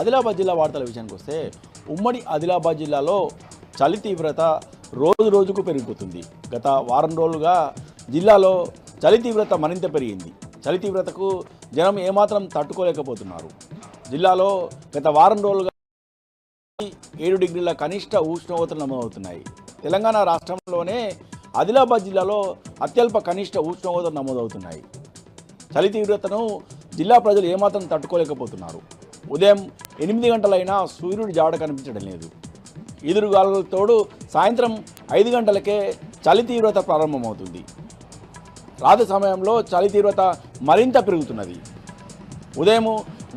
ఆదిలాబాద్ జిల్లా వార్తల విషయానికి వస్తే ఉమ్మడి ఆదిలాబాద్ జిల్లాలో చలి తీవ్రత రోజు రోజుకు పెరిగిపోతుంది. గత వారం రోజులుగా జిల్లాలో చలి తీవ్రత మరింత పెరిగింది. చలి తీవ్రతకు జనం ఏమాత్రం తట్టుకోలేకపోతున్నారు. జిల్లాలో గత వారం రోజులుగా 7 డిగ్రీల కనిష్ట ఉష్ణోగ్రతలు నమోదవుతున్నాయి. తెలంగాణ రాష్ట్రంలోనే ఆదిలాబాద్ జిల్లాలో అత్యల్ప కనిష్ట ఉష్ణోగ్రతలు నమోదవుతున్నాయి. చలి తీవ్రతను జిల్లా ప్రజలు ఏమాత్రం తట్టుకోలేకపోతున్నారు. ఉదయం 8 గంటలైనా సూర్యుడి జాడ కనిపించడం లేదు. ఈదురుగాలులతో తోడు సాయంత్రం 5 గంటలకే చలి తీవ్రత ప్రారంభమవుతుంది. రాత్రి సమయంలో చలి తీవ్రత మరింత పెరుగుతున్నది. ఉదయం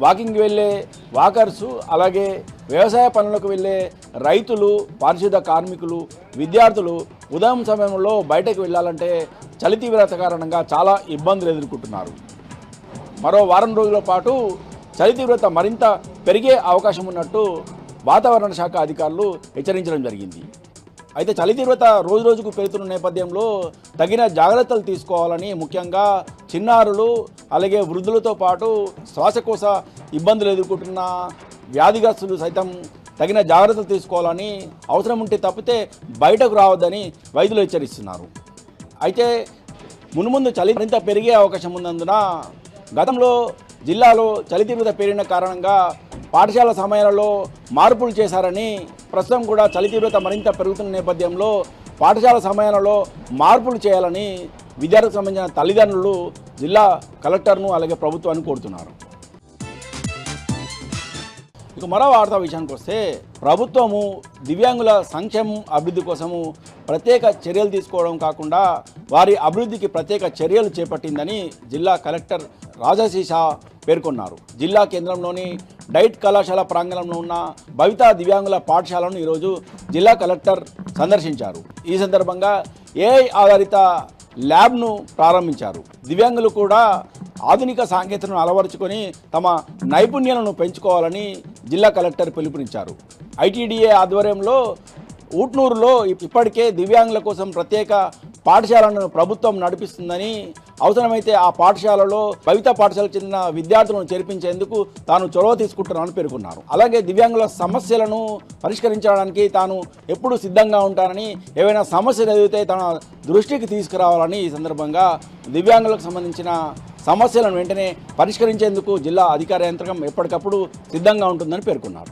వాకింగ్కి వెళ్ళే వాకర్సు, అలాగే వ్యవసాయ పనులకు వెళ్ళే రైతులు, పారిశుద్ధ కార్మికులు, విద్యార్థులు ఉదయం సమయంలో బయటకు వెళ్ళాలంటే చలి తీవ్రత కారణంగా చాలా ఇబ్బందులు ఎదుర్కొంటున్నారు. మరో వారం రోజుల పాటు చలి తీవ్రత మరింత పెరిగే అవకాశం ఉన్నట్టు వాతావరణ శాఖ అధికారులు హెచ్చరించడం జరిగింది. అయితే చలి తీవ్రత రోజు రోజుకు పెరుగుతున్న నేపథ్యంలో తగిన జాగ్రత్తలు తీసుకోవాలని, ముఖ్యంగా చిన్నారులు అలాగే వృద్ధులతో పాటు శ్వాసకోశ ఇబ్బందులు ఎదుర్కొంటున్న వ్యాధిగ్రస్తులు సైతం తగిన జాగ్రత్తలు తీసుకోవాలని, అవసరం ఉంటే తప్పితే బయటకు రావద్దని వైద్యులు హెచ్చరిస్తున్నారు. అయితే మున్ముందు చలి మరింత పెరిగే అవకాశం ఉన్నందున గతంలో జిల్లాలో చలి తీవ్రత పెరిగిన కారణంగా పాఠశాల సమయాలలో మార్పులు చేశారని, ప్రస్తుతం కూడా చలి తీవ్రత మరింత పెరుగుతున్న నేపథ్యంలో పాఠశాల సమయాలలో మార్పులు చేయాలని విద్యార్థులకు సంబంధించిన తల్లిదండ్రులు జిల్లా కలెక్టర్ను అలాగే ప్రభుత్వాన్ని కోరుతున్నారు. ఇక మరో వార్తా విషయానికి వస్తే ప్రభుత్వము దివ్యాంగుల సంక్షేమం అభివృద్ధి కోసము ప్రత్యేక చర్యలు తీసుకోవడం కాకుండా వారి అభివృద్ధికి ప్రత్యేక చర్యలు చేపట్టిందని జిల్లా కలెక్టర్ రాజశేష పేర్కొన్నారు. జిల్లా కేంద్రంలోని డైట్ కళాశాల ప్రాంగణంలో ఉన్న భవితా దివ్యాంగుల పాఠశాలను ఈరోజు జిల్లా కలెక్టర్ సందర్శించారు. ఈ సందర్భంగా ఏఐ ఆధారిత ల్యాబ్ను ప్రారంభించారు. దివ్యాంగులు కూడా ఆధునిక సాంకేతికతను అలవరుచుకొని తమ నైపుణ్యాలను పెంచుకోవాలని జిల్లా కలెక్టర్ పిలుపునిచ్చారు. ఐటీడీఏ ఆధ్వర్యంలో ఊట్నూరులో ఇప్పటికే దివ్యాంగుల కోసం ప్రత్యేక పాఠశాలను ప్రభుత్వం నడిపిస్తుందని, అవసరమైతే ఆ పాఠశాలలో భవిత పాఠశాలకు చెందిన విద్యార్థులను చేర్పించేందుకు తాను చొరవ తీసుకుంటున్నానని పేర్కొన్నారు. అలాగే దివ్యాంగుల సమస్యలను పరిష్కరించడానికి తాను ఎప్పుడు సిద్ధంగా ఉంటానని, ఏవైనా సమస్యలు ఎదుగుతే తన దృష్టికి తీసుకురావాలని ఈ సందర్భంగా దివ్యాంగులకు సంబంధించిన సమస్యలను వెంటనే పరిష్కరించేందుకు జిల్లా అధికార యంత్రాంగం ఎప్పటికప్పుడు సిద్ధంగా ఉంటుందని పేర్కొన్నారు.